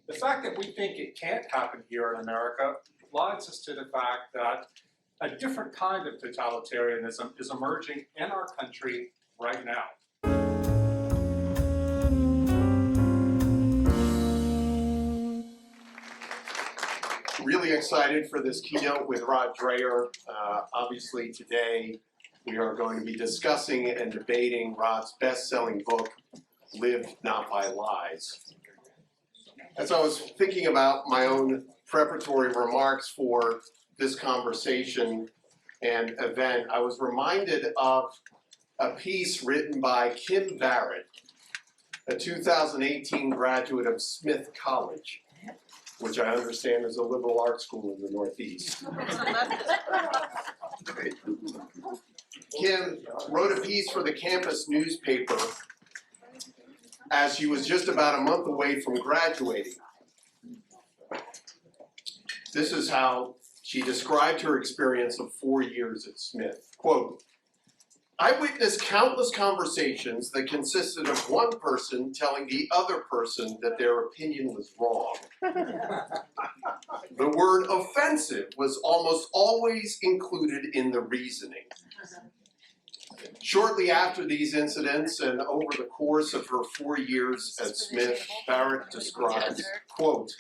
The fact that we think it can't happen here in America leads us to the fact that a different kind of totalitarianism is emerging in our country right now. Really excited for this keynote with Rod Dreher. Obviously today we are going to be discussing and debating Rod's best-selling book, Live Not by Lies. As I was thinking about my own preparatory remarks for this conversation and event, I was reminded of a piece written by Kim Barrett, a 2018 graduate of Smith College, which I understand is a liberal arts school in the Northeast. Kim wrote a piece for the campus newspaper as she was just about a month away from graduating. This is how she described her experience of 4 years at Smith. Quote, "I witnessed countless conversations that consisted of one person telling the other person that their opinion was wrong. The word offensive was almost always included in the reasoning. Shortly after these incidents and over the course of her 4 years at Smith, Barrett describes, quote,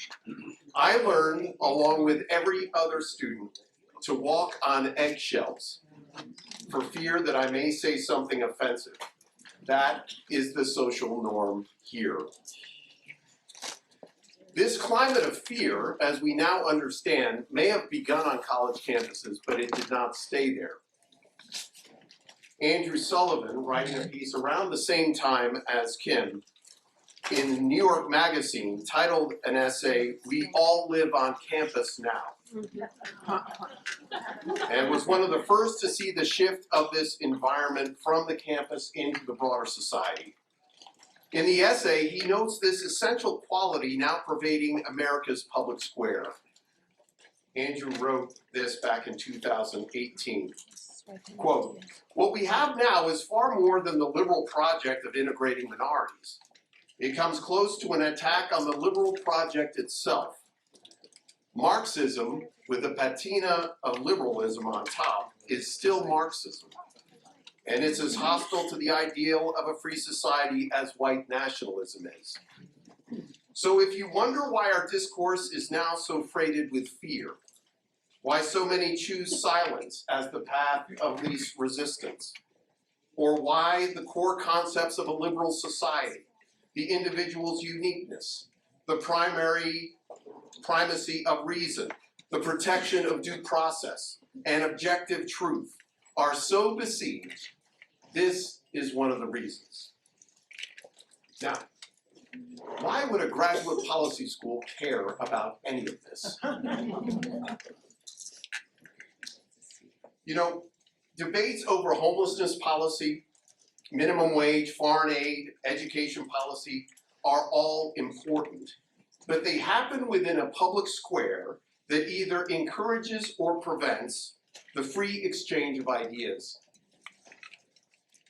I learned, along with every other student, to walk on eggshells for fear that I may say something offensive. That is the social norm here. This climate of fear, as we now understand, may have begun on college campuses, but it did not stay there. Andrew Sullivan, writing a piece around the same time as Kim, in New York Magazine, titled an essay, "We All Live on Campus Now," and was one of the first to see the shift of this environment from the campus into the broader society. In the essay, he notes this essential quality now pervading America's public square. Andrew wrote this back in 2018. Quote, what we have now is far more than the liberal project of integrating minorities. It comes close to an attack on the liberal project itself. Marxism, with the patina of liberalism on top, is still Marxism. And it's as hostile to the ideal of a free society as white nationalism is. So if you wonder why our discourse is now so freighted with fear, why so many choose silence as the path of least resistance, or why the core concepts of a liberal society, the individual's uniqueness, the primacy of reason, the protection of due process, and objective truth are so besieged, this is one of the reasons. Now, why would a graduate policy school care about any of this? You know, debates over homelessness policy, minimum wage, foreign aid, education policy are all important, but they happen within a public square that either encourages or prevents the free exchange of ideas.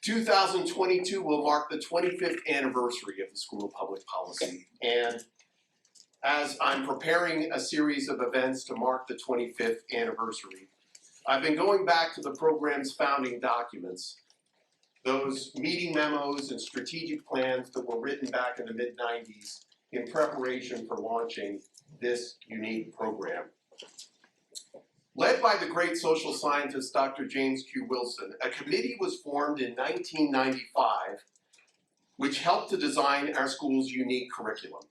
2022 will mark the 25th anniversary of the School of Public Policy, and as I'm preparing a series of events to mark the 25th anniversary, I've been going back to the program's founding documents, those meeting memos and strategic plans that were written back in the mid-90s in preparation for launching this unique program. Led by the great social scientist Dr. James Q. Wilson, a committee was formed in 1995 which helped to design our school's unique curriculum.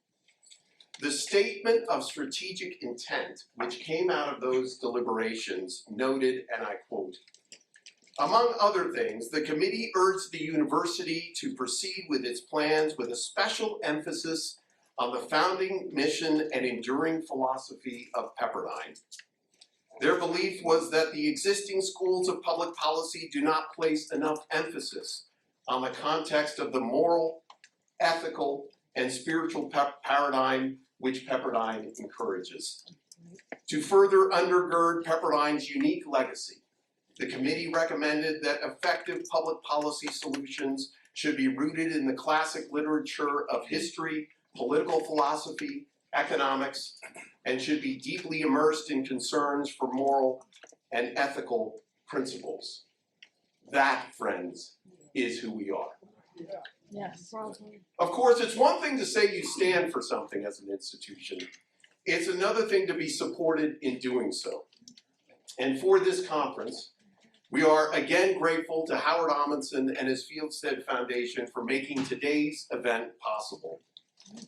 The statement of strategic intent, which came out of those deliberations, noted, and I quote, among other things, the committee urged the university to proceed with its plans with a special emphasis on the founding mission and enduring philosophy of Pepperdine. Their belief was that the existing schools of public policy do not place enough emphasis on the context of the moral, ethical, and spiritual paradigm which Pepperdine encourages. To further undergird Pepperdine's unique legacy, the committee recommended that effective public policy solutions should be rooted in the classic literature of history, political philosophy, economics, and should be deeply immersed in concerns for moral and ethical principles. That, friends, is who we are. Yes. Of course, it's one thing to say you stand for something as an institution. It's another thing to be supported in doing so. And for this conference, we are again grateful to Howard Amundsen and his Fieldstead Foundation for making today's event possible.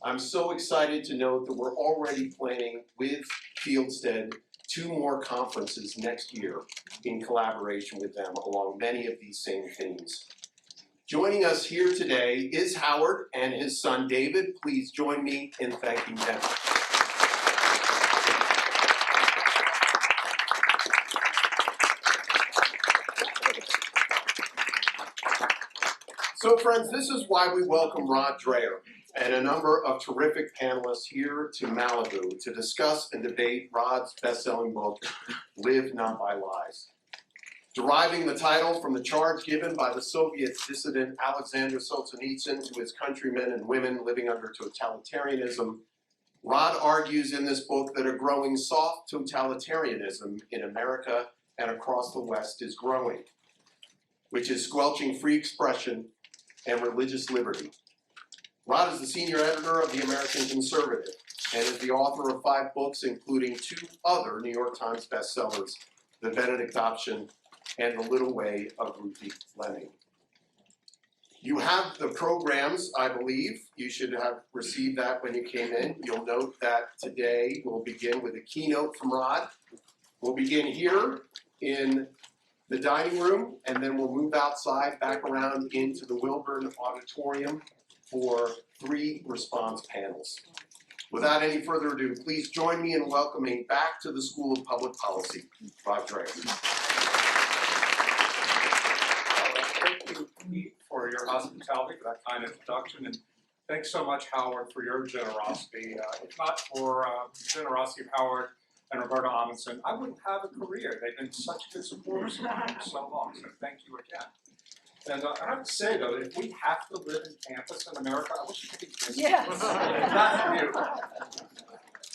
I'm so excited to note that we're already planning with Fieldstead 2 more conferences next year in collaboration with them along many of these same themes. Joining us here today is Howard and his son David. Please join me in thanking them. So friends, this is why we welcome Rod Dreher and a number of terrific panelists here to Malibu to discuss and debate Rod's best-selling book, Live Not by Lies. Deriving the title from the charge given by the Soviet dissident Aleksandr Solzhenitsyn to his countrymen and women living under totalitarianism, Rod argues in this book that a growing soft totalitarianism in America and across the West is growing, which is squelching free expression and religious liberty. Rod is the senior editor of the American Conservative and is the author of 5 books, including 2 other New York Times bestsellers, The Benedict Option and The Little Way of Ruthie Fleming. You have the programs, I believe. You should have received that when you came in. You'll note that today we'll begin with a keynote from Rod. We'll begin here in the dining room, and then we'll move outside back around into the Wilburn Auditorium for 3 response panels. Without any further ado, please join me in welcoming back to the School of Public Policy, Rod Dreher. Thank you, Pete, for your hospitality, for that kind introduction, and thanks so much, Howard, for your generosity. If not for the generosity of Howard and Roberta Amundsen, I wouldn't have a career. They've been such good supporters of mine for so long, so thank you again. And I have to say, though, if we have to live in campus in America, I wish it could be this. Yes. Not you.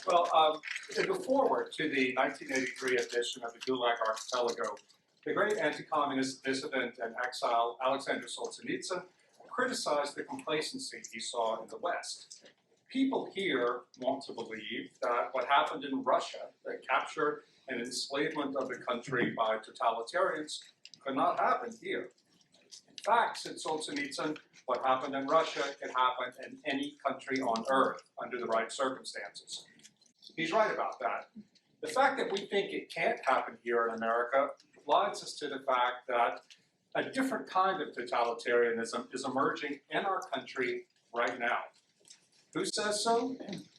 Well, in the foreword to the 1983 edition of the Gulag Archipelago, the great anti-communist dissident and exile Aleksandr Solzhenitsyn criticized the complacency he saw in the West. People here want to believe that what happened in Russia, the capture and enslavement of the country by totalitarians, could not happen here. In fact, said Solzhenitsyn, what happened in Russia can happen in any country on earth under the right circumstances. He's right about that. The fact that we think it can't happen here in America blinds us to the fact that a different kind of totalitarianism is emerging in our country right now. Who says so?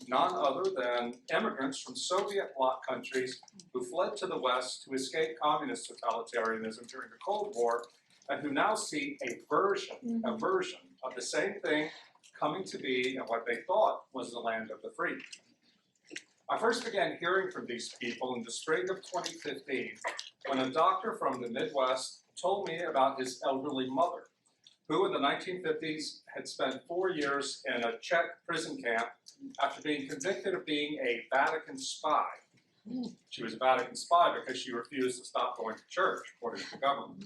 None other than immigrants from Soviet bloc countries who fled to the West to escape communist totalitarianism during the Cold War and who now see a version of the same thing coming to be in what they thought was the land of the free. I first began hearing from these people in the spring of 2015 when a doctor from the Midwest told me about his elderly mother, who in the 1950s had spent 4 years in a Czech prison camp after being convicted of being a Vatican spy. She was a Vatican spy because she refused to stop going to church, according to the government.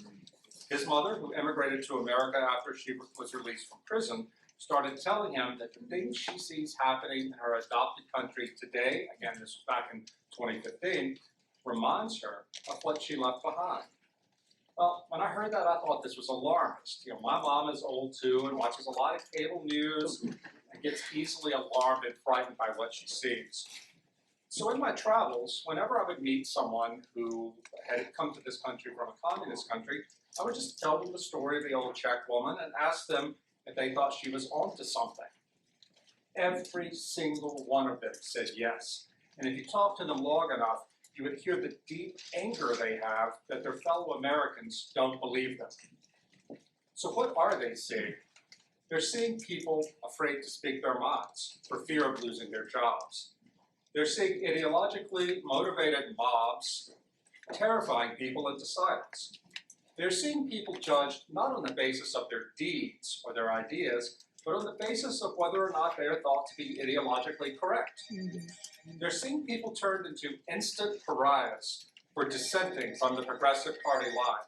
His mother, who immigrated to America after she was released from prison, started telling him that the things she sees happening in her adopted country today, again, this was back in 2015, reminds her of what she left behind. Well, when I heard that, I thought this was alarmist. My mom is old too and watches a lot of cable news and gets easily alarmed and frightened by what she sees. So in my travels, whenever I would meet someone who had come to this country from a communist country, I would just tell them the story of the old Czech woman and ask them if they thought she was onto something. Every single one of them said yes. And if you talk to them long enough, you would hear the deep anger they have that their fellow Americans don't believe them. So what are they seeing? They're seeing people afraid to speak their minds for fear of losing their jobs. They're seeing ideologically motivated mobs terrifying people into silence. They're seeing people judged not on the basis of their deeds or their ideas, but on the basis of whether or not they are thought to be ideologically correct. They're seeing people turned into instant pariahs for dissenting from the Progressive Party line.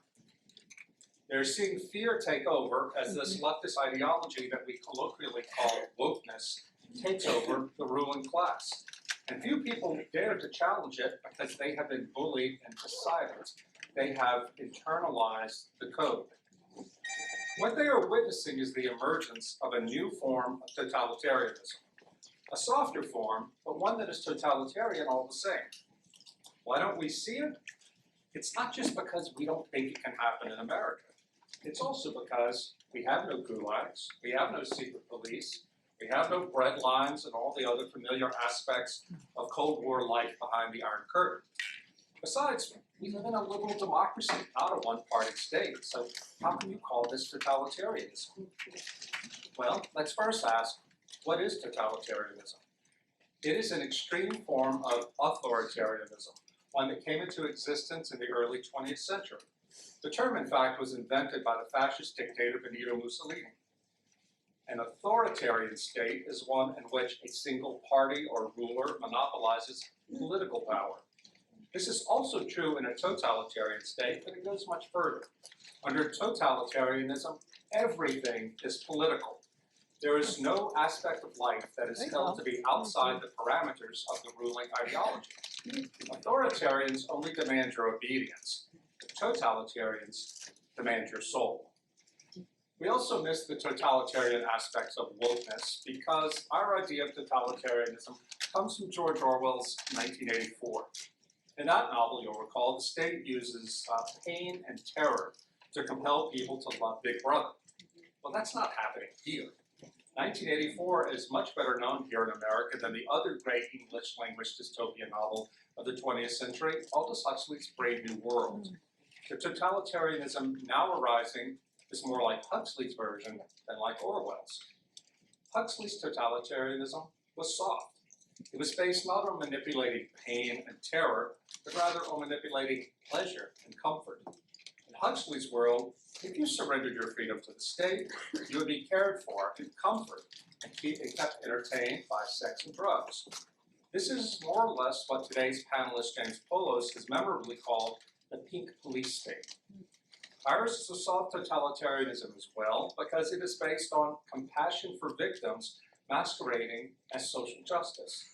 They're seeing fear take over as this leftist ideology that we colloquially call wokeness takes over the ruling class. And few people dare to challenge it because they have been bullied into silence. They have internalized the code. What they are witnessing is the emergence of a new form of totalitarianism. A softer form, but one that is totalitarian all the same. Why don't we see it? It's not just because we don't think it can happen in America. It's also because we have no gulags, we have no secret police, we have no bread lines and all the other familiar aspects of Cold War life behind the Iron Curtain. Besides, we live in a liberal democracy, not a one-party state, so how can you call this totalitarianism? Well, let's first ask, what is totalitarianism? It is an extreme form of authoritarianism, one that came into existence in the early 20th century. The term, in fact, was invented by the fascist dictator Benito Mussolini. An authoritarian state is one in which a single party or ruler monopolizes political power. This is also true in a totalitarian state, but it goes much further. Under totalitarianism, everything is political. There is no aspect of life that is held to be outside the parameters of the ruling ideology. Authoritarians only demand your obedience. Totalitarians demand your soul. We also miss the totalitarian aspects of wokeness because our idea of totalitarianism comes from George Orwell's 1984. In that novel, you'll recall, the state uses pain and terror to compel people to love Big Brother. Well, that's not happening here. 1984 is much better known here in America than the other great English language dystopian novel of the 20th century, Aldous Huxley's Brave New World. The totalitarianism now arising is more like Huxley's version than like Orwell's. Huxley's totalitarianism was soft. It was based not on manipulating pain and terror, but rather on manipulating pleasure and comfort. In Huxley's world, if you surrendered your freedom to the state, you would be cared for in comfort and kept entertained by sex and drugs. This is more or less what today's panelist James Poulos has memorably called the pink police state. Ours is a soft totalitarianism as well because it is based on compassion for victims masquerading as social justice.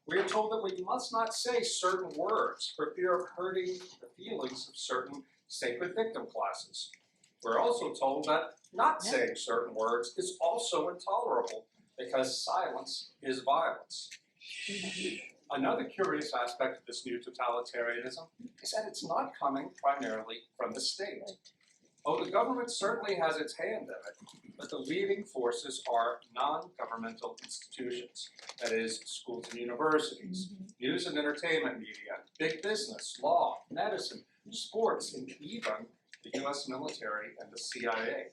We are told that we must not say certain words for fear of hurting the feelings of certain sacred victim classes. We're also told that not saying certain words is also intolerable because silence is violence. Another curious aspect of this new totalitarianism is that it's not coming primarily from the state. Oh, the government certainly has its hand in it, but the leading forces are non-governmental institutions, that is, schools and universities, news and entertainment media, big business, law, medicine, sports, and even the US military and the CIA.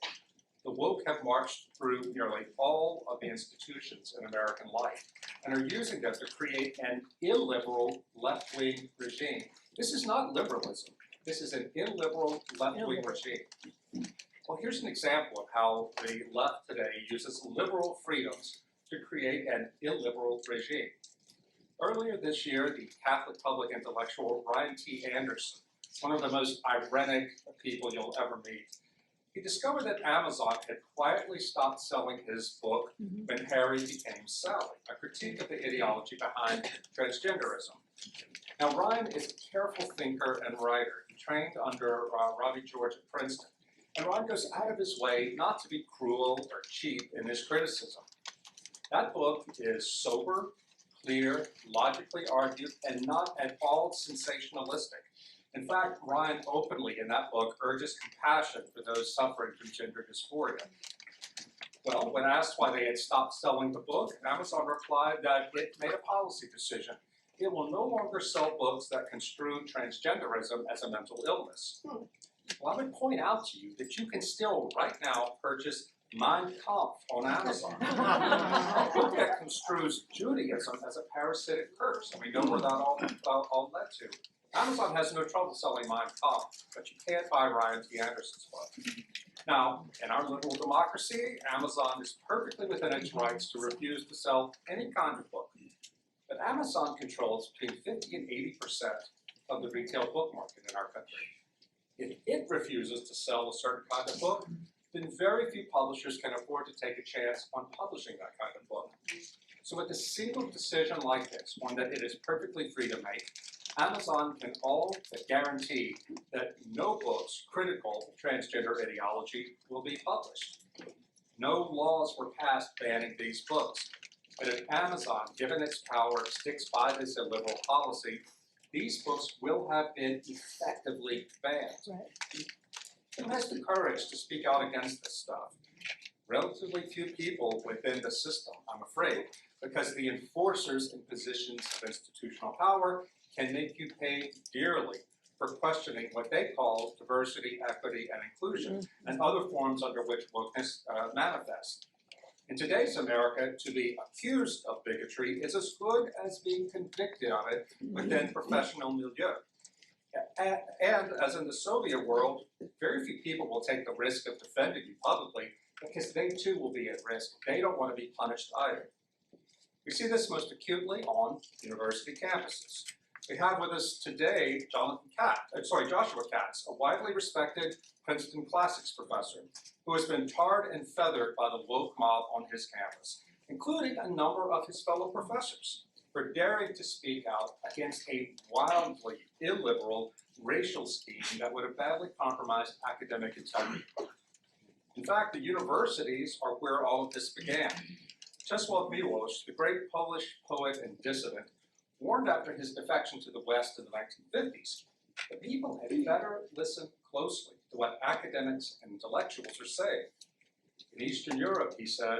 The woke have marched through nearly all of the institutions in American life and are using them to create an illiberal left-wing regime. This is not liberalism. This is an illiberal left-wing regime. Well, here's an example of how the left today uses liberal freedoms to create an illiberal regime. Earlier this year, the Catholic public intellectual Ryan T. Anderson, one of the most ironic people you'll ever meet, he discovered that Amazon had quietly stopped selling his book when Harry became Sally, a critique of the ideology behind transgenderism. Now, Ryan is a careful thinker and writer. He trained under Robbie George at Princeton. And Ryan goes out of his way not to be cruel or cheap in his criticism. That book is sober, clear, logically argued, and not at all sensationalistic. In fact, Ryan openly in that book urges compassion for those suffering from gender dysphoria. Well, when asked why they had stopped selling the book, Amazon replied that it made a policy decision. It will no longer sell books that construe transgenderism as a mental illness. Well, I would point out to you that you can still, right now, purchase Mein Kampf on Amazon, a book that construes Judaism as a parasitic curse, and we know where that all led to. Amazon has no trouble selling Mein Kampf, but you can't buy Ryan T. Anderson's book. Now, in our liberal democracy, Amazon is perfectly within its rights to refuse to sell any kind of book. But Amazon controls between 50 and 80% of the retail book market in our country. If it refuses to sell a certain kind of book, then very few publishers can afford to take a chance on publishing that kind of book. So with a single decision like this, one that it is perfectly free to make, Amazon can all but guarantee that no books critical of transgender ideology will be published. No laws were passed banning these books. But if Amazon, given its power, sticks by this illiberal policy, these books will have been effectively banned. Right. Who has the courage to speak out against this stuff? Relatively few people within the system, I'm afraid, because the enforcers in positions of institutional power can make you pay dearly for questioning what they call diversity, equity, and inclusion, and other forms under which wokeness manifests. In today's America, to be accused of bigotry is as good as being convicted of it within professional milieu. And as in the Soviet world, very few people will take the risk of defending you publicly because they too will be at risk. They don't want to be punished either. We see this most acutely on university campuses. We have with us today Joshua Katz, a widely respected Princeton classics professor who has been tarred and feathered by the woke mob on his campus, including a number of his fellow professors, for daring to speak out against a wildly illiberal racial scheme that would have badly compromised academic integrity. In fact, the universities are where all of this began. Czesław Miłosz, the great Polish poet and dissident, warned after his defection to the West in the 1950s that people had better listen closely to what academics and intellectuals are saying. In Eastern Europe, he said,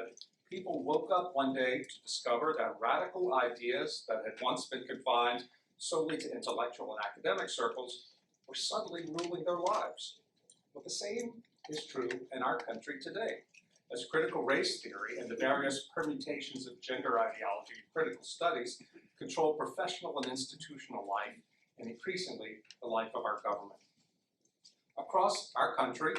people woke up one day to discover that radical ideas that had once been confined solely to intellectual and academic circles were suddenly ruling their lives. But the same is true in our country today, as critical race theory and the various permutations of gender ideology in critical studies control professional and institutional life, and increasingly the life of our government. Across our country,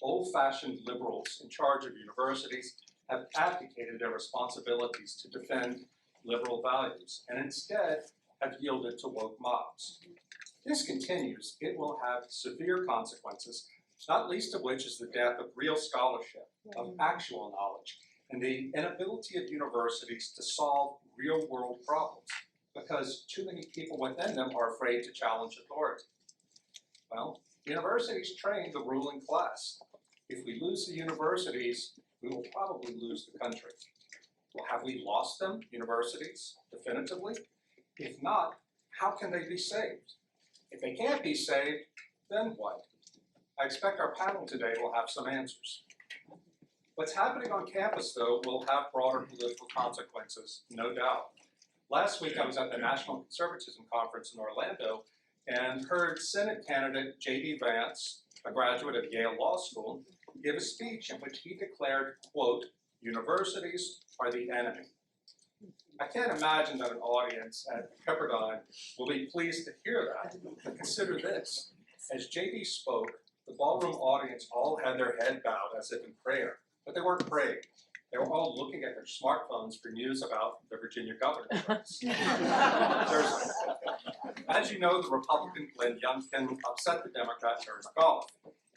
old-fashioned liberals in charge of universities have abdicated their responsibilities to defend liberal values, and instead have yielded to woke mobs. If this continues, it will have severe consequences, not least of which is the death of real scholarship, of actual knowledge, and the inability of universities to solve real-world problems, because too many people within them are afraid to challenge authority. Well, universities train the ruling class. If we lose the universities, we will probably lose the country. Well, have we lost them, universities, definitively? If not, how can they be saved? If they can't be saved, then what? I expect our panel today will have some answers. What's happening on campus, though, will have broader political consequences, no doubt. Last week, I was at the National Conservatism Conference in Orlando and heard Senate candidate J.D. Vance, a graduate of Yale Law School, give a speech in which he declared, quote, "Universities are the enemy." I can't imagine that an audience at Pepperdine will be pleased to hear that, but consider this. As J.D. spoke, the ballroom audience all had their head bowed as if in prayer, but they weren't praying. They were all looking at their smartphones for news about the Virginia governor's race. As you know, the Republican Glenn Youngkin upset the Democrat Terry McAuliffe.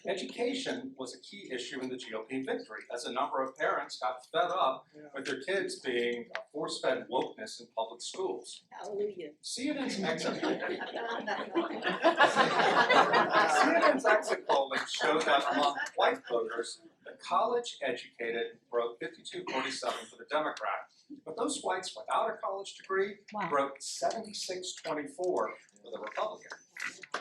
Education was a key issue in the GOP victory, as a number of parents got fed up with their kids being force-fed wokeness in public schools. Hallelujah. CNN's exit polling showed that among white voters, the college-educated broke 52-47 for the Democrat, but those whites without a college degree broke 76-24 for the Republican.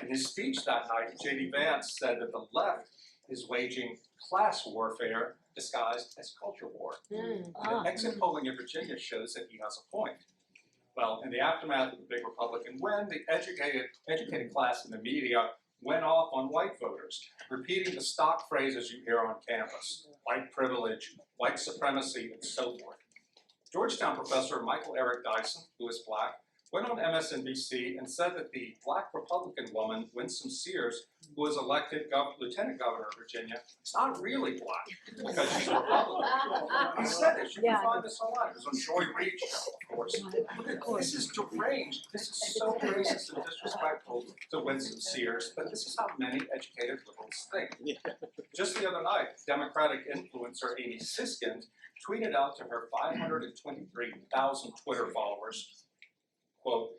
In his speech that night, J.D. Vance said that the left is waging class warfare disguised as culture war. And exit polling in Virginia shows that he has a point. Well, in the aftermath of the big Republican win, the educated class in the media went off on white voters, repeating the stock phrases you hear on campus: white privilege, white supremacy, and so forth. Georgetown professor Michael Eric Dyson, who is black, went on MSNBC and said that the black Republican woman, Winsome Sears, who was elected lieutenant governor of Virginia, is not really black because she's a Republican. He said it. You can find this online. It was on Joy Reid's show, of course. This is deranged. This is so racist and disrespectful to Winsome Sears, but this is how many educated liberals think. Just the other night, Democratic influencer Amy Siskind tweeted out to her 523,000 Twitter followers, quote,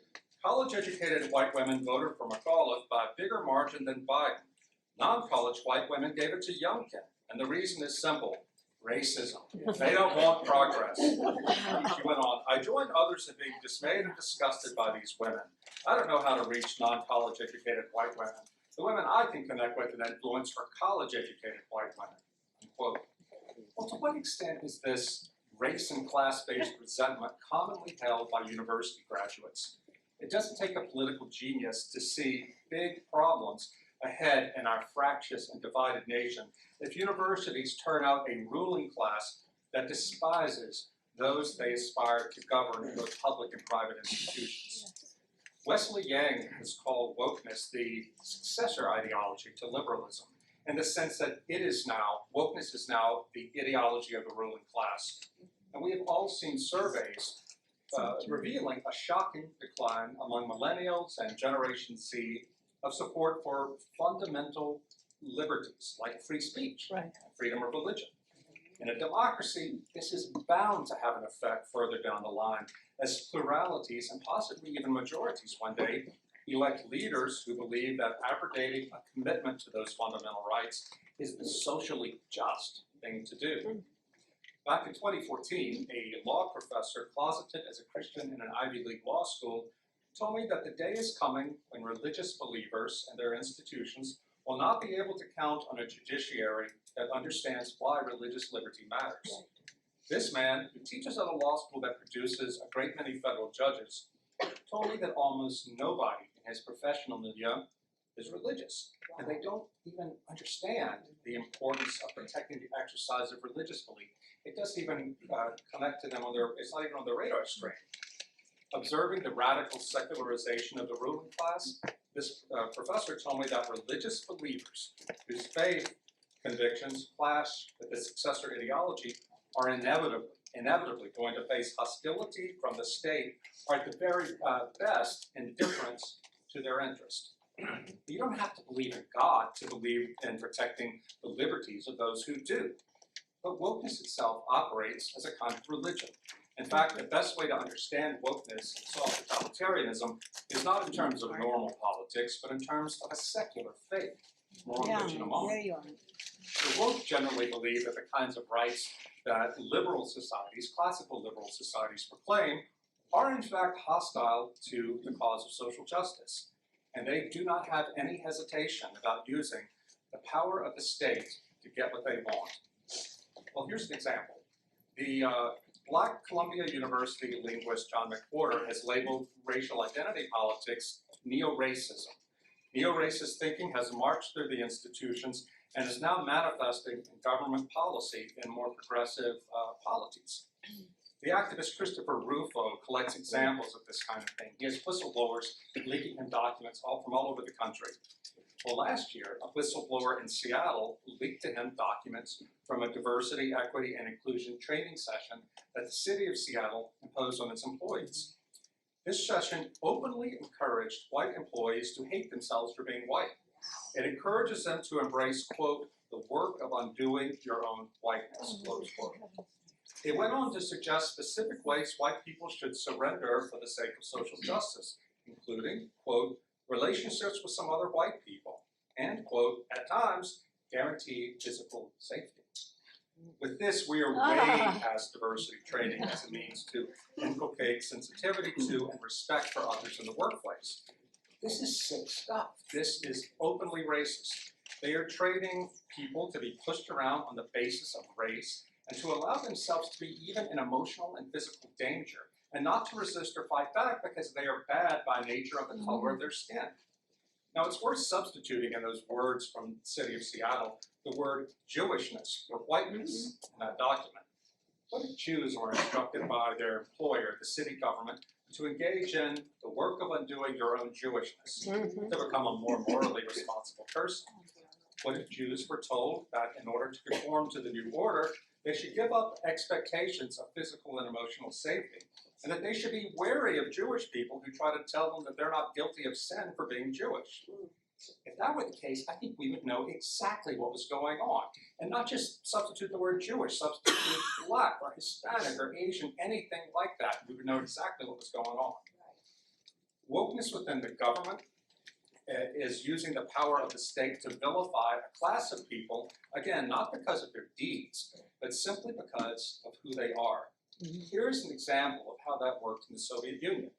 college-educated white women voted for McAuliffe by a bigger margin than Biden. Non-college white women gave it to Youngkin, and the reason is simple, racism. They don't want progress. She went on, I join others in being dismayed and disgusted by these women. I don't know how to reach non-college educated white women. The women I can connect with and influence are college-educated white women, unquote. Well, to what extent is this race and class-based resentment commonly held by university graduates? It doesn't take a political genius to see big problems ahead in our fractious and divided nation if universities turn out a ruling class that despises those they aspire to govern in both public and private institutions. Wesley Yang has called wokeness the successor ideology to liberalism, in the sense that wokeness is now the ideology of the ruling class. And we have all seen surveys revealing a shocking decline among millennials and Generation Z of support for fundamental liberties like free speech and freedom of religion. In a democracy, this is bound to have an effect further down the line as pluralities and possibly even majorities one day elect leaders who believe that abrogating a commitment to those fundamental rights is the socially just thing to do. Back in 2014, a law professor closeted as a Christian in an Ivy League law school told me that the day is coming when religious believers and their institutions will not be able to count on a judiciary that understands why religious liberty matters. This man, who teaches at a law school that produces a great many federal judges, told me that almost nobody in his professional milieu is religious, and they don't even understand the importance of protecting the exercise of religious belief. It doesn't even connect to them it's not even on their radar screen. Observing the radical secularization of the ruling class, this professor told me that religious believers whose faith convictions clash with the successor ideology are inevitably going to face hostility from the state, or at the very best, indifference to their interest. You don't have to believe in God to believe in protecting the liberties of those who do. But wokeness itself operates as a kind of religion. In fact, the best way to understand wokeness and solve totalitarianism is not in terms of normal politics, but in terms of a secular faith. More on which in a moment. The woke generally believe that the kinds of rights that liberal societies, classical liberal societies, proclaim are in fact hostile to the cause of social justice. And they do not have any hesitation about using the power of the state to get what they want. Well, here's an example. The Black Columbia University linguist John McWhorter has labeled racial identity politics neo-racism. Neo-racist thinking has marched through the institutions and is now manifesting in government policy in more progressive polities. The activist Christopher Rufo collects examples of this kind of thing. He has whistleblowers leaking him documents from all over the country. Well, last year, a whistleblower in Seattle leaked to him documents from a diversity, equity, and inclusion training session that the city of Seattle imposed on its employees. This session openly encouraged white employees to hate themselves for being white. It encourages them to embrace, quote, the work of undoing your own whiteness, close quote. It went on to suggest specific ways white people should surrender for the sake of social justice, including, quote, relationships with some other white people, and, quote, at times, guaranteed physical safety. With this, we are way past diversity training as a means to inculcate sensitivity to and respect for others in the workplace. This is sick stuff. This is openly racist. They are training people to be pushed around on the basis of race and to allow themselves to be even in emotional and physical danger, and not to resist or fight back because they are bad by nature of the color of their skin. Now, it's worth substituting in those words from the city of Seattle the word Jewishness or whiteness in that document. What if Jews were instructed by their employer, the city government, to engage in the work of undoing your own Jewishness, to become a more morally responsible person. What if Jews were told that in order to conform to the new order, they should give up expectations of physical and emotional safety, and that they should be wary of Jewish people who try to tell them that they're not guilty of sin for being Jewish? If that were the case, I think we would know exactly what was going on, and not just substitute the word Jewish, substitute Black or Hispanic or Asian, anything like that. We would know exactly what was going on. Wokeness within the government is using the power of the state to vilify a class of people, again, not because of their deeds, but simply because of who they are. Here's an example of how that worked in the Soviet Union.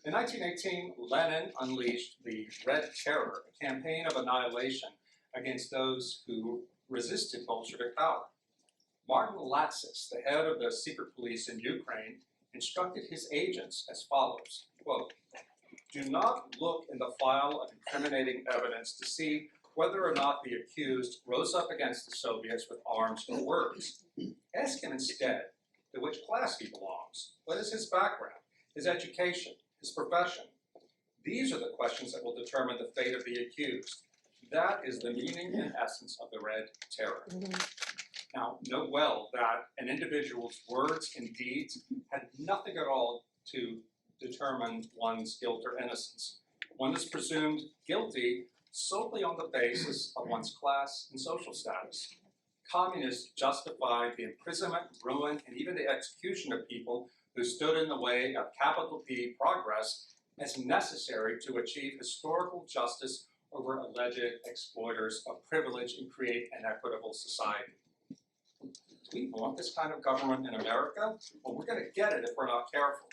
In 1918, Lenin unleashed the Red Terror, a campaign of annihilation against those who resisted Bolshevik power. Martin Latsis, the head of the secret police in Ukraine, instructed his agents as follows, quote, "Do not look in the file of incriminating evidence to see whether or not the accused rose up against the Soviets with arms or words. Ask him instead to which class he belongs, what is his background, his education, his profession. These are the questions that will determine the fate of the accused. That is the meaning and essence of the Red Terror." Now, note well that an individual's words and deeds had nothing at all to determine one's guilt or innocence. One is presumed guilty solely on the basis of one's class and social status. Communists justified the imprisonment, ruin, and even the execution of people who stood in the way of capital P progress as necessary to achieve historical justice over alleged exploiters of privilege and create an equitable society. Do we want this kind of government in America? Well, we're going to get it if we're not careful.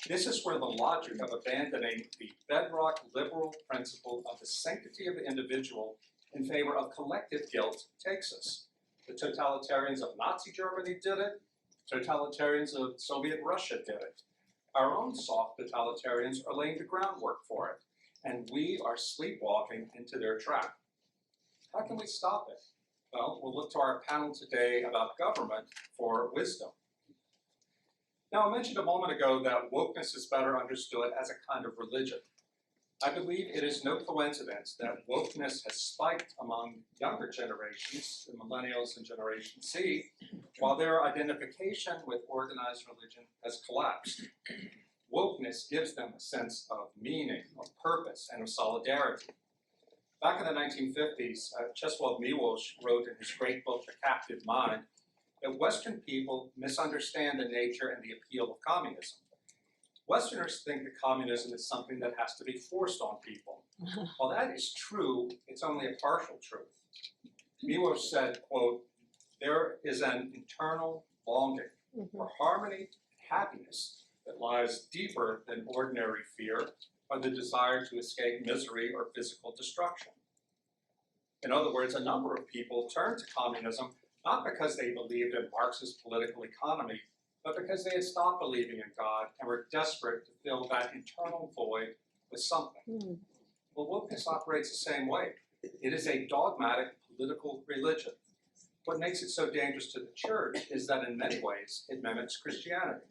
This is where the logic of abandoning the bedrock liberal principle of the sanctity of the individual in favor of collective guilt takes us. The totalitarians of Nazi Germany did it. Totalitarians of Soviet Russia did it. Our own soft totalitarians are laying the groundwork for it, and we are sleepwalking into their trap. How can we stop it? Well, we'll look to our panel today about government for wisdom. Now, I mentioned a moment ago that wokeness is better understood as a kind of religion. I believe it is no coincidence that wokeness has spiked among younger generations, the millennials and Generation Z, while their identification with organized religion has collapsed. Wokeness gives them a sense of meaning, of purpose, and of solidarity. Back in the 1950s, Czesław Miłosz wrote in his great book, The Captive Mind, that Western people misunderstand the nature and the appeal of communism. Westerners think that communism is something that has to be forced on people. While that is true, it's only a partial truth. Miłosz said, quote, "There is an internal longing for harmony and happiness that lies deeper than ordinary fear or the desire to escape misery or physical destruction." In other words, a number of people turned to communism not because they believed in Marxist political economy, but because they had stopped believing in God and were desperate to fill that internal void with something. Well, wokeness operates the same way. It is a dogmatic political religion. What makes it so dangerous to the church is that in many ways it mimics Christianity.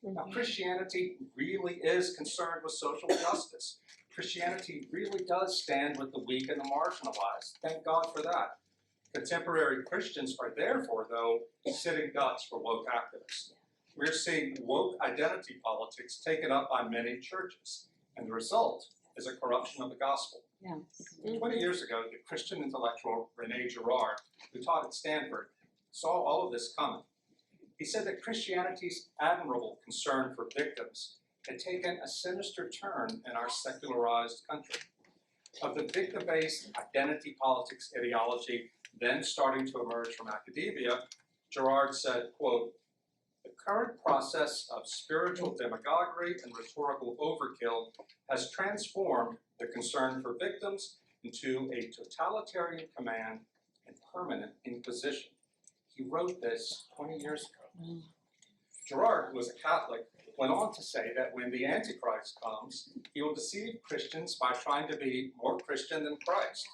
Now, Christianity really is concerned with social justice. Christianity really does stand with the weak and the marginalized. Thank God for that. Contemporary Christians are therefore, though, sitting ducks for woke activists. We're seeing woke identity politics taken up by many churches, and the result is a corruption of the gospel. 20 years ago, the Christian intellectual René Girard, who taught at Stanford, saw all of this coming. He said that Christianity's admirable concern for victims had taken a sinister turn in our secularized country. Of the victim-based identity politics ideology then starting to emerge from academia, Girard said, quote, "The current process of spiritual demagoguery and rhetorical overkill has transformed the concern for victims into a totalitarian command and permanent inquisition." He wrote this 20 years ago. Girard, who was a Catholic, went on to say that when the Antichrist comes, he will deceive Christians by trying to be more Christian than Christ.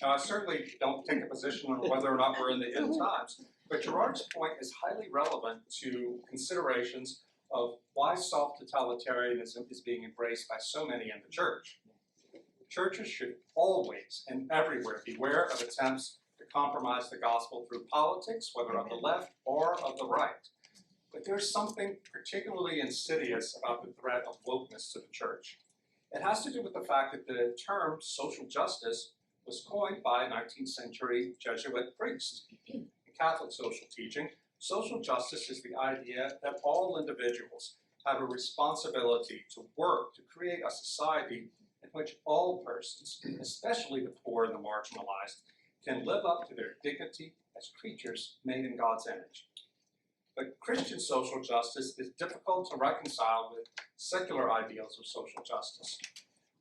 Now, I certainly don't take a position on whether or not we're in the end times, but Girard's point is highly relevant to considerations of why self-totalitarianism is being embraced by so many in the church. Churches should always and everywhere beware of attempts to compromise the gospel through politics, whether of the left or of the right. But there's something particularly insidious about the threat of wokeness to the church. It has to do with the fact that the term social justice was coined by a 19th century Jesuit priest. In Catholic social teaching, social justice is the idea that all individuals have a responsibility to work to create a society in which all persons, especially the poor and the marginalized, can live up to their dignity as creatures made in God's image. But Christian social justice is difficult to reconcile with secular ideals of social justice.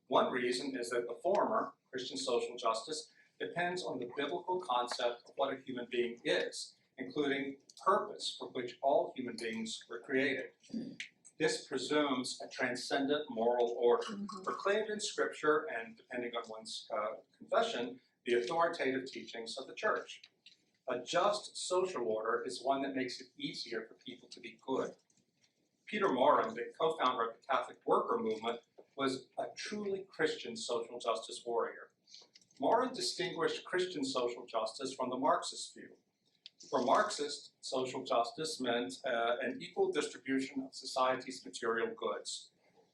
One reason is that the former, Christian social justice, depends on the biblical concept of what a human being is, including purpose for which all human beings were created. This presumes a transcendent moral order, proclaimed in Scripture and, depending on one's confession, the authoritative teachings of the church. A just social order is one that makes it easier for people to be good. Peter Morin, the co-founder of the Catholic worker movement, was a truly Christian social justice warrior. Morin distinguished Christian social justice from the Marxist view. For Marxists, social justice meant an equal distribution of society's material goods.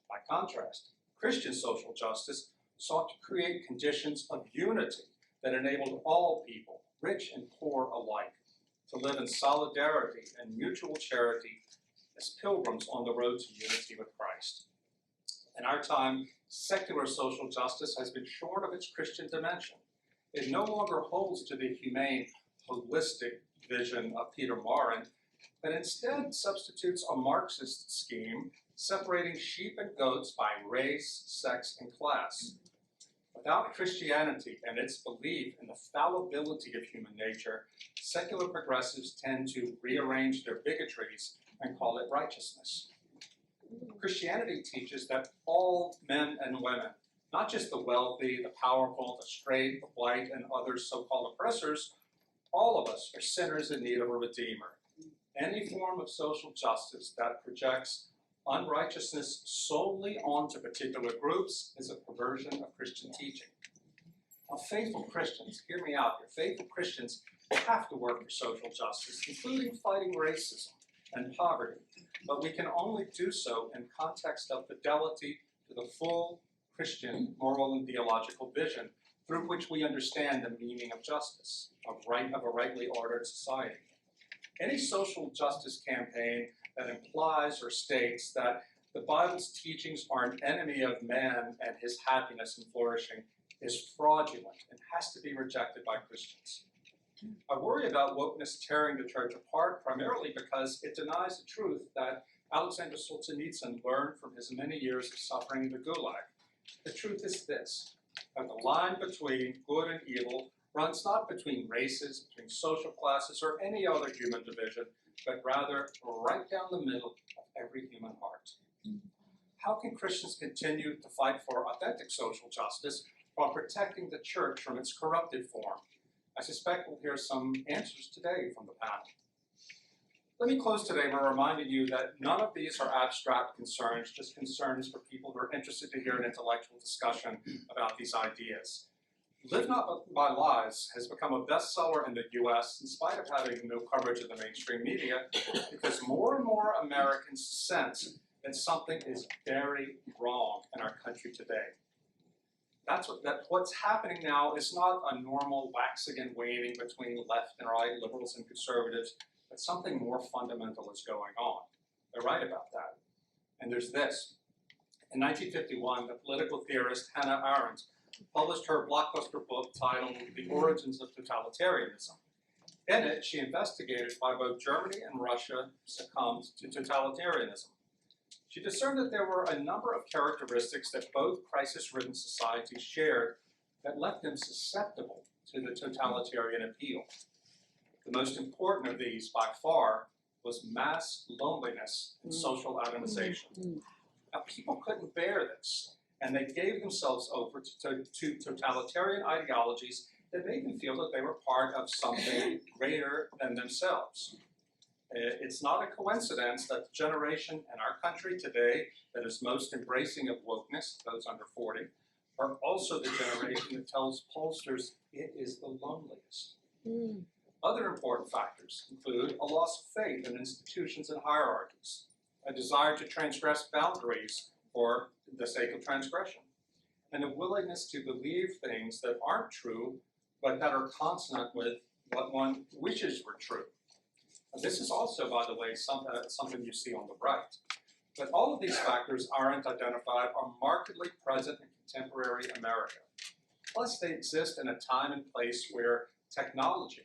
By contrast, Christian social justice sought to create conditions of unity that enabled all people, rich and poor alike, to live in solidarity and mutual charity as pilgrims on the road to unity with Christ. In our time, secular social justice has been shorn of its Christian dimension. It no longer holds to the humane, holistic vision of Peter Morin, but instead substitutes a Marxist scheme separating sheep and goats by race, sex, and class. Without Christianity and its belief in the fallibility of human nature, secular progressives tend to rearrange their bigotries and call it righteousness. Christianity teaches that all men and women, not just the wealthy, the powerful, the straight, the white, and other so-called oppressors, all of us are sinners in need of a redeemer. Any form of social justice that projects unrighteousness solely onto particular groups is a perversion of Christian teaching. Now, faithful Christians, hear me out here, faithful Christians have to work for social justice, including fighting racism and poverty, but we can only do so in context of fidelity to the full Christian moral and theological vision through which we understand the meaning of justice, of a rightly ordered society. Any social justice campaign that implies or states that the Bible's teachings are an enemy of man and his happiness and flourishing is fraudulent and has to be rejected by Christians. I worry about wokeness tearing the church apart primarily because it denies the truth that Aleksandr Solzhenitsyn learned from his many years of suffering in the Gulag. The truth is this, that the line between good and evil runs not between races, between social classes, or any other human division, but rather right down the middle of every human heart. How can Christians continue to fight for authentic social justice while protecting the church from its corrupted form? I suspect we'll hear some answers today from the panel. Let me close today by reminding you that none of these are abstract concerns, just concerns for people who are interested to hear an intellectual discussion about these ideas. Live Not by Lies has become a bestseller in the US in spite of having no coverage in the mainstream media because more and more Americans sense that something is very wrong in our country today. What's happening now is not a normal waxing and waning between left and right, liberals and conservatives, but something more fundamental is going on. They're right about that. And there's this. In 1951, the political theorist Hannah Arendt published her blockbuster book titled The Origins of Totalitarianism. In it, she investigated why both Germany and Russia succumbed to totalitarianism. She discerned that there were a number of characteristics that both crisis-ridden societies shared that left them susceptible to the totalitarian appeal. The most important of these, by far, was mass loneliness and social atomization. Now, people couldn't bear this, and they gave themselves over to totalitarian ideologies that made them feel that they were part of something greater than themselves. It's not a coincidence that the generation in our country today that is most embracing of wokeness, those under 40, are also the generation that tells pollsters it is the loneliest. Other important factors include a loss of faith in institutions and hierarchies, a desire to transgress boundaries for the sake of transgression, and a willingness to believe things that aren't true, but that are consonant with what one wishes were true. And this is also, by the way, something you see on the right. But all of these factors aren't identified are markedly present in contemporary America. Plus, they exist in a time and place where technology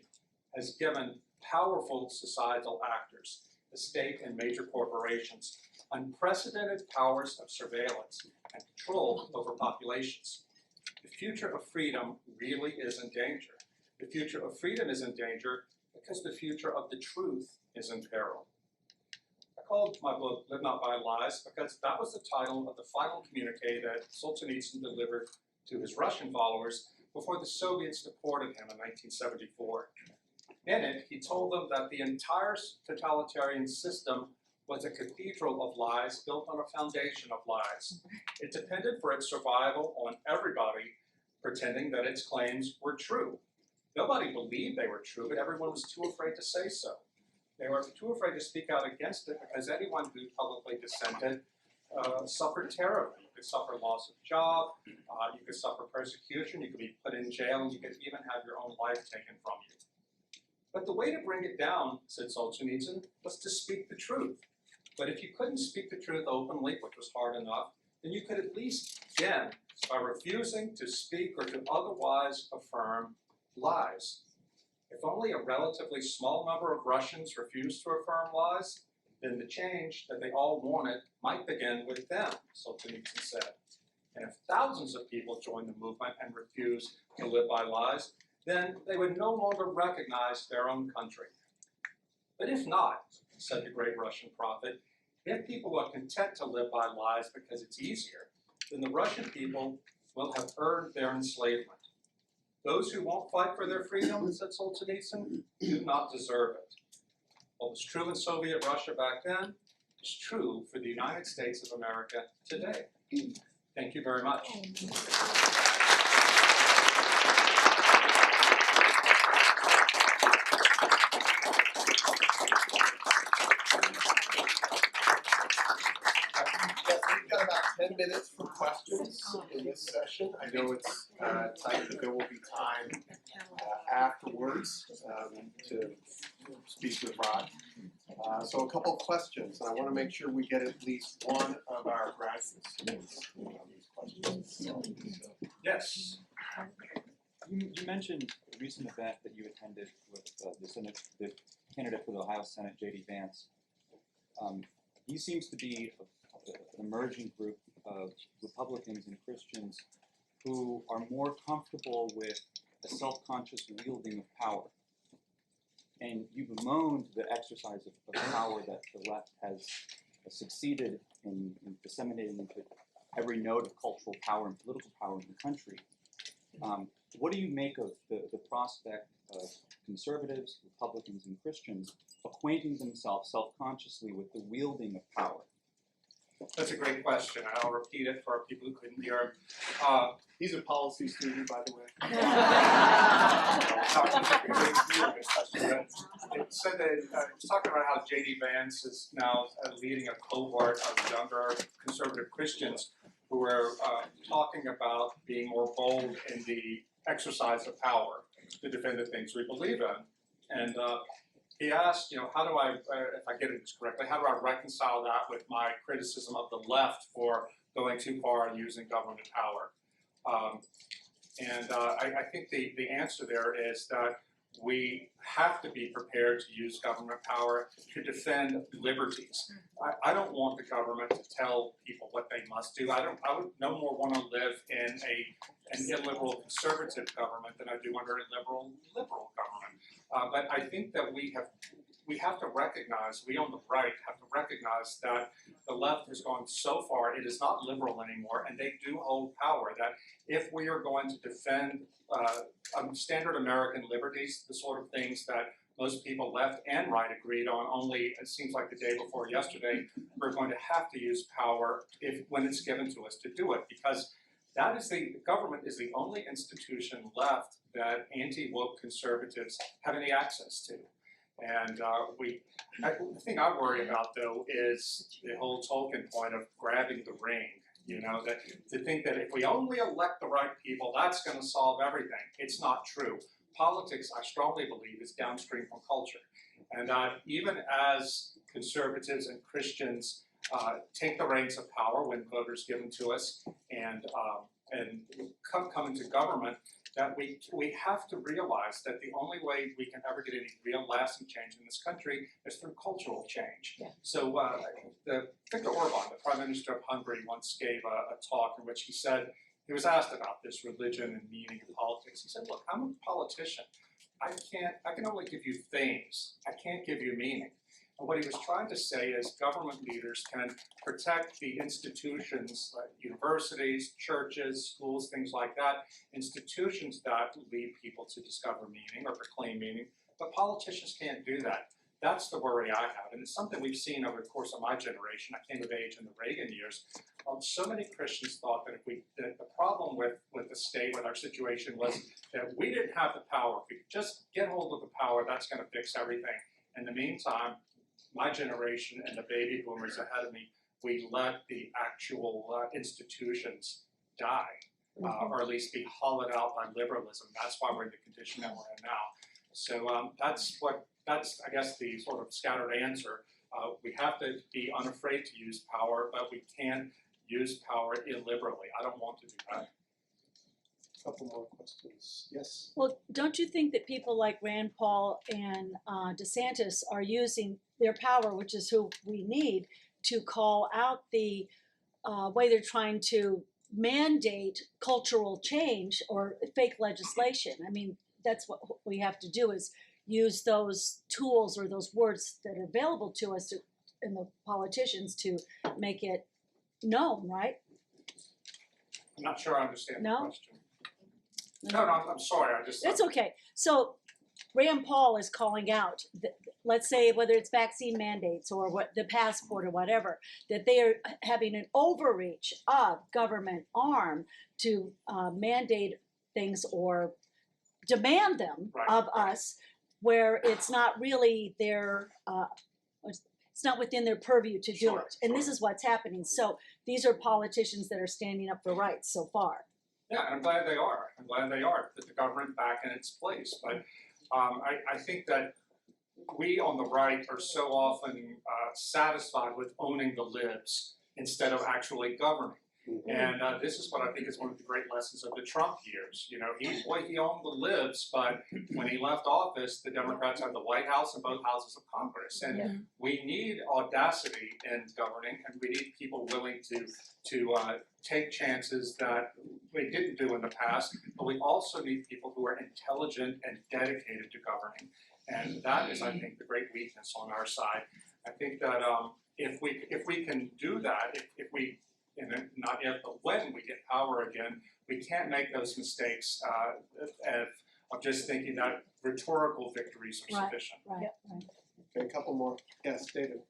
has given powerful societal actors, the state and major corporations, unprecedented powers of surveillance and control over populations. The future of freedom really is in danger. The future of freedom is in danger because the future of the truth is in peril. I called my book Live Not by Lies because that was the title of the final communique that Solzhenitsyn delivered to his Russian followers before the Soviets deported him in 1974. In it, he told them that the entire totalitarian system was a cathedral of lies built on a foundation of lies. It depended for its survival on everybody pretending that its claims were true. Nobody believed they were true, but everyone was too afraid to say so. They were too afraid to speak out against it because anyone who publicly dissented suffered terribly. You could suffer loss of job, you could suffer persecution, you could be put in jail, and you could even have your own life taken from you. But the way to bring it down, said Solzhenitsyn, was to speak the truth. But if you couldn't speak the truth openly, which was hard enough, then you could at least begin by refusing to speak or to otherwise affirm lies. If only a relatively small number of Russians refused to affirm lies, then the change that they all wanted might begin with them, Solzhenitsyn said. And if thousands of people joined the movement and refused to live by lies, then they would no longer recognize their own country. But if not, said the great Russian prophet, if people are content to live by lies because it's easier, then the Russian people will have earned their enslavement. Those who won't fight for their freedom, said Solzhenitsyn, do not deserve it. What was true in Soviet Russia back then is true for the United States of America today. Thank you very much. We've got about 10 minutes for questions in this session. I know it's tight, but there will be time afterwards to speak with Rod. So a couple of questions, and I want to make sure we get at least one of our graduates on these questions. Yes. You mentioned a recent event that you attended with the candidate for the Ohio Senate, J.D. Vance. He seems to be an emerging group of Republicans and Christians who are more comfortable with a self-conscious wielding of power. And you've bemoaned the exercise of power that the left has succeeded in disseminating into every node of cultural power and political power in the country. What do you make of the prospect of conservatives, Republicans, and Christians acquainting themselves self-consciously with the wielding of power? That's a great question. I'll repeat it for people who couldn't hear him. He's a policy student, by the way. It said that it was talking about how J.D. Vance is now leading a cohort of younger conservative Christians who are talking about being more bold in the exercise of power to defend the things we believe in. And he asked, how do I, if I get it correctly, how do I reconcile that with my criticism of the left for going too far and using government power? I think the answer there is that we have to be prepared to use government power to defend liberties. I don't want the government to tell people what they must do. I would no more want to live in an illiberal conservative government than I do under a liberal government. But I think that we have to recognize, we on the right have to recognize that the left has gone so far, it is not liberal anymore, and they do hold power, that if we are going to defend standard American liberties, the sort of things that most people left and right agreed on only, it seems like the day before yesterday, we're going to have to use power when it's given to us to do it, because that is the government is the only institution left that anti-woke conservatives have any access to. And the thing I worry about, though, is the whole Tolkien point of grabbing the ring. You know, that to think that if we only elect the right people, that's going to solve everything. It's not true. Politics, I strongly believe, is downstream from culture. And even as conservatives and Christians take the reins of power when voters give them to us and come into government, that we have to realize that the only way we can ever get any real lasting change in this country is through cultural change. Yeah. So Viktor Orban, the Prime Minister of Hungary, once gave a talk in which he said, he was asked about this religion and meaning in politics. He said, look, I'm a politician. I can only give you things. I can't give you meaning. And what he was trying to say is government leaders can protect the institutions like universities, churches, schools, things like that, institutions that lead people to discover meaning or proclaim meaning, but politicians can't do that. That's the worry I have, and it's something we've seen over the course of my generation. I came of age in the Reagan years. So many Christians thought that that the problem with the state, with our situation, was that we didn't have the power. If we could just get hold of the power, that's going to fix everything. In the meantime, my generation and the baby boomers ahead of me, we let the actual institutions die, or at least be hollowed out by liberalism. That's why we're in the condition that we're in now. So that's, I guess, the sort of scattered answer. We have to be unafraid to use power, but we can't use power illiberally. I don't want to do that. A couple more questions. Yes? Well, don't you think that people like Rand Paul and DeSantis are using their power, which is who we need, to call out the way they're trying to mandate cultural change or fake legislation? I mean, that's what we have to do, is use those tools or those words that are available to us and the politicians to make it known, right? I'm not sure I understand No? the question. No, I'm sorry. That's okay. So Rand Paul is calling out, let's say whether it's vaccine mandates or what the passport or whatever, that they are having an overreach of government arm to mandate things or demand them of us, where it's not really their, it's not within their purview to do it. And this is what's happening. So these are politicians that are standing up for rights so far. Yeah, I'm glad they are. I'm glad they are, put the government back in its place. But I think that we on the right are so often satisfied with owning the libs instead of actually governing. Mm-hmm. And this is what I think is one of the great lessons of the Trump years. You know, he owned the libs, but when he left office, the Democrats had the White House and both houses of Congress. And we need audacity in governing, and we need people willing to take chances that we didn't do in the past. But we also need people who are intelligent and dedicated to governing. And that is, I think, the great weakness on our side. I think that if we can do that, if we not yet, but when we get power again, we can't make those mistakes of just thinking that rhetorical victories are sufficient. Right. Okay, a couple more. Yes, David.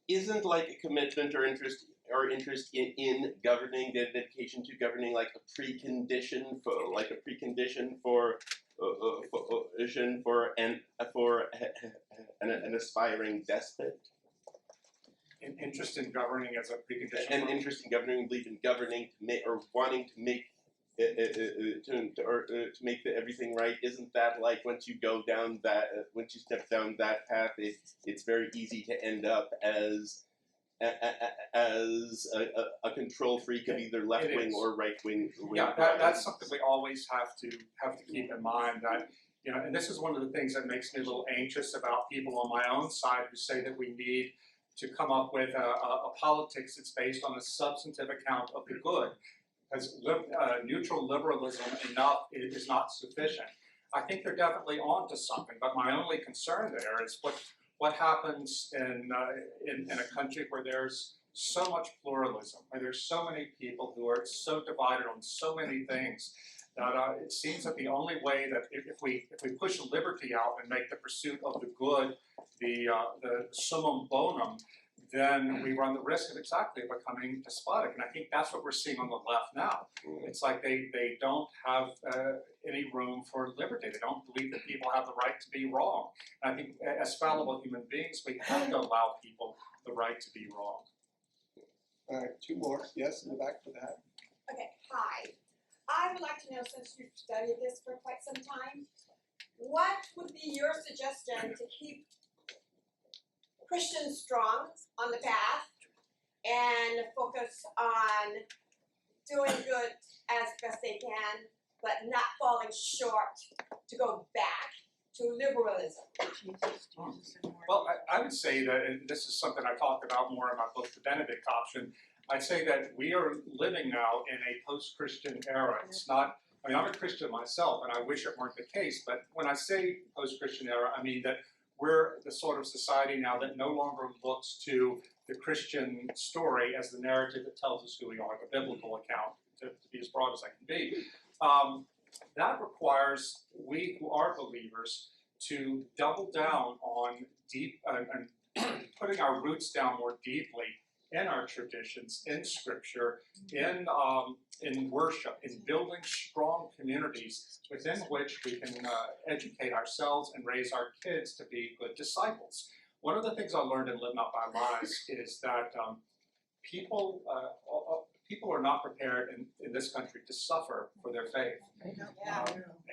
Isn't like a commitment or interest in governing, the dedication to governing, like a precondition for an aspiring despot? An interest in governing as a precondition. An interest in governing, belief in governing, or wanting to make to make everything right. Isn't that like once you step down that path, it's very easy to end up as a control freak of either left wing or right wing. Yeah, that's something we always have to keep in mind. That, you know, and this is one of the things that makes me a little anxious about people on my own side who say that we need to come up with a politics that's based on a substantive account of the good, because neutral liberalism enough is not sufficient. I think they're definitely onto something, but my only concern there is what happens in a country where there's so much pluralism, where there's so many people who are so divided on so many things, that it seems that the only way that if we push liberty out and make the pursuit of the good the summum bonum, then we run the risk of exactly becoming despotic. And I think that's what we're seeing on the left now. It's like they don't have any room for liberty. They don't believe that people have the right to be wrong. And I think as fallible human beings, we have to allow people the right to be wrong. All right, two more. Yes, in the back of that. Okay, hi. I would like to know, since you've studied this for quite some time, what would be your suggestion to keep Christians strong on the path and focus on doing good as best they can, but not falling short to go back to liberalism? Well, I would say that, and this is something I talked about more in my book, The Benedict Option, I'd say that we are living now in a post-Christian era. It's not, I mean, I'm a Christian myself, and I wish it weren't the case, but when I say post-Christian era, I mean that we're the sort of society now that no longer looks to the Christian story as the narrative that tells us who we are, the biblical account, to be as broad as I can be. That requires we who are believers to double down on deep and putting our roots down more deeply in our traditions, in Scripture, in worship, in building strong communities within which we can educate ourselves and raise our kids to be good disciples. One of the things I learned in Live Not by Lies is that people are not prepared in this country to suffer for their faith.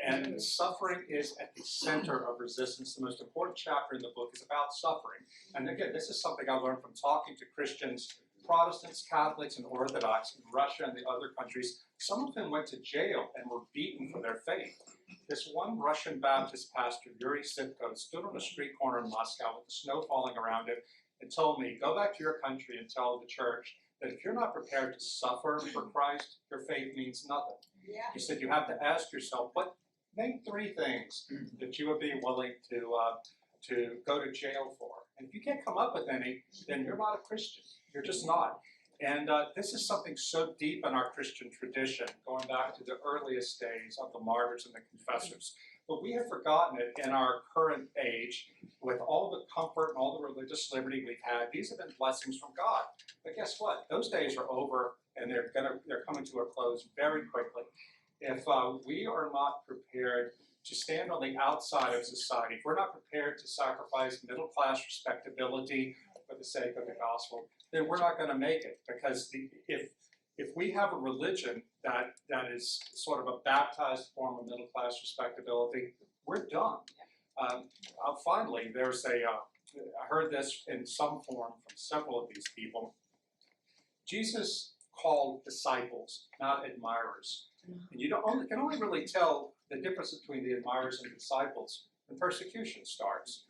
And suffering is at the center of resistance. The most important chapter in the book is about suffering. And again, this is something I learned from talking to Christians, Protestants, Catholics, and Orthodox in Russia and the other countries. Some of them went to jail and were beaten for their faith. This one Russian Baptist pastor, Yuri Sitko, stood on a street corner in Moscow with the snow falling around it and told me, go back to your country and tell the church that if you're not prepared to suffer for Christ, your faith means nothing. Yeah. He said you have to ask yourself, name 3 things that you would be willing to go to jail for. And if you can't come up with any, then you're not a Christian. You're just not. And this is something so deep in our Christian tradition, going back to the earliest days of the martyrs and the confessors. But we have forgotten it in our current age, with all the comfort and all the religious liberty we've had. These have been blessings from God. But guess what? Those days are over, and they're coming to a close very quickly. If we are not prepared to stand on the outside of society, if we're not prepared to sacrifice middle-class respectability for the sake of the gospel, then we're not going to make it. Because if we have a religion that is sort of a baptized form of middle-class respectability, we're done. Finally, there's I heard this in some form from several of these people. Jesus called disciples, not admirers. And you can only really tell the difference between the admirers and disciples when persecution starts.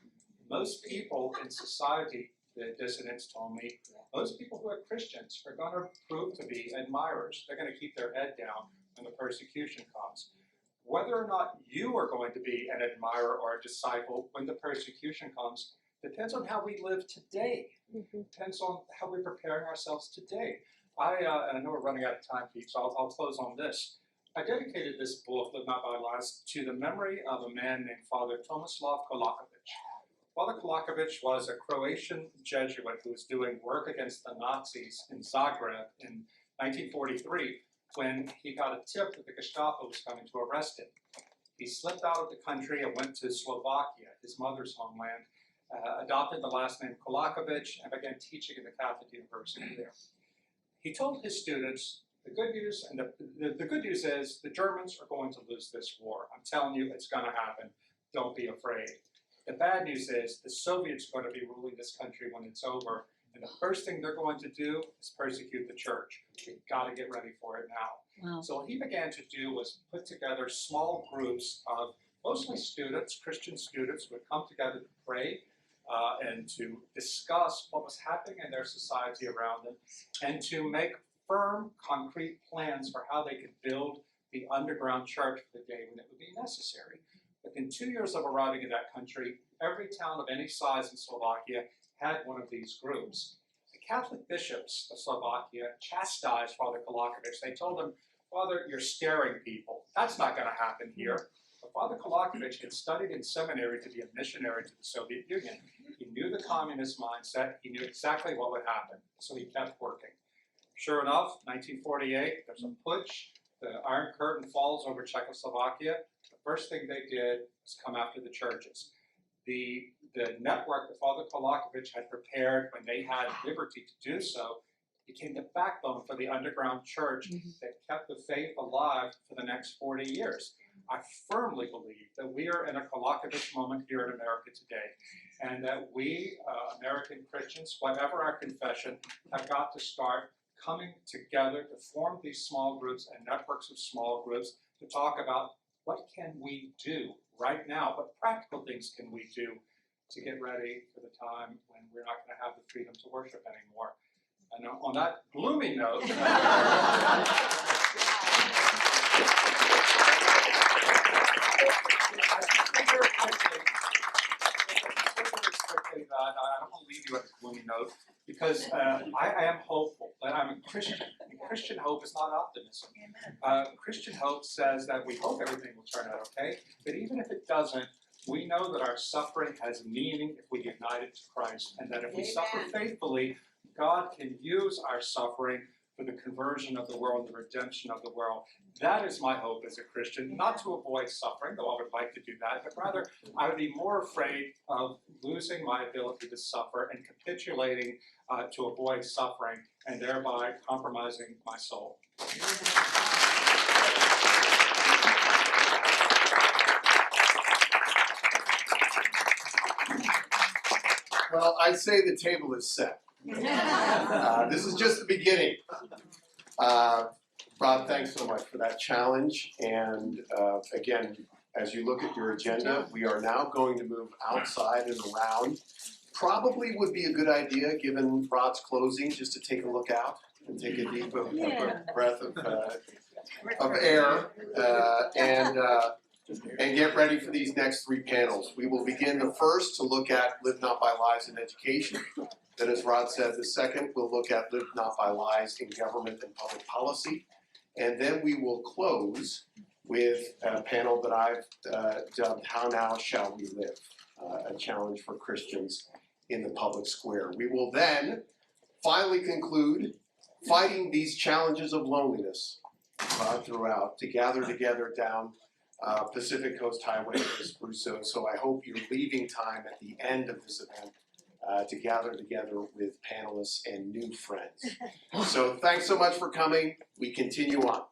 Most people in society, the dissidents told me, most people who are Christians are going to prove to be admirers. They're going to keep their head down when the persecution comes. Whether or not you are going to be an admirer or a disciple when the persecution comes depends on how we live today. Depends on how we're preparing ourselves today. And I know we're running out of time, Pete, so I'll close on this. I dedicated this book, Live Not by Lies, to the memory of a man named Father Tomislav Kolakovic. Father Kolakovic was a Croatian Jesuit who was doing work against the Nazis in Zagreb in 1943 when he got a tip that the Gestapo was coming to arrest him. He slipped out of the country and went to Slovakia, his mother's homeland, adopted the last name Kolakovic, and began teaching at the Catholic University there. He told his students, the good news, and the good news is the Germans are going to lose this war. I'm telling you, it's going to happen. Don't be afraid. The bad news is the Soviets are going to be ruling this country when it's over, and the first thing they're going to do is persecute the church. We've got to get ready for it now. Wow. So what he began to do was put together small groups of mostly students, Christian students, who would come together to pray and to discuss what was happening in their society around them, and to make firm, concrete plans for how they could build the underground church for the day when it would be necessary. Within 2 years of arriving in that country, every town of any size in Slovakia had one of these groups. The Catholic bishops of Slovakia chastised Father Kolakovich. They told him, Father, you're scaring people. That's not going to happen here. But Father Kolakovich had studied in seminary to be a missionary to the Soviet Union. He knew the communist mindset. He knew exactly what would happen. So he kept working. Sure enough, 1948, there's a putsch. The Iron Curtain falls over Czechoslovakia. The first thing they did was come after the churches. The network that Father Kolakovich had prepared when they had liberty to do so became the backbone for the underground church that kept the faith alive for the next 40 years. I firmly believe that we are in a Kolakovich moment here in America today, and that we, American Christians, whatever our confession, have got to start coming together to form these small groups and networks of small groups to talk about what can we do right now, what practical things can we do to get ready for the time when we're not going to have the freedom to worship anymore. And on that gloomy note, I don't want to leave you on a gloomy note, because I am hopeful, that I'm a Christian. Christian hope is not optimism. Christian hope says that we hope everything will turn out okay, but even if it doesn't, we know that our suffering has meaning if we unite it to Christ, and that if we suffer faithfully, God can use our suffering for the conversion of the world, the redemption of the world. That is my hope as a Christian, not to avoid suffering, though I would like to do that, but rather I would be more afraid of losing my ability to suffer and capitulating to avoid suffering, and thereby compromising my soul. Well, I'd say the table is set. This is just the beginning. Rod, thanks so much for that challenge. And again, as you look at your agenda, we are now going to move outside and around. Probably would be a good idea, given Rod's closing, just to take a look out and take a deep breath of air and get ready for these next three panels. We will begin the first to look at Live Not by Lies in Education. Then, as Rod said, the second we'll look at Live Not by Lies in Government and Public Policy. And then we will close with a panel that I've dubbed How Now Shall We Live? A challenge for Christians in the public square. We will then finally conclude fighting these challenges of loneliness throughout to gather together down Pacific Coast Highway in Spruce. So I hope you're leaving time at the end of this event to gather together with panelists and new friends. So thanks so much for coming. We continue on.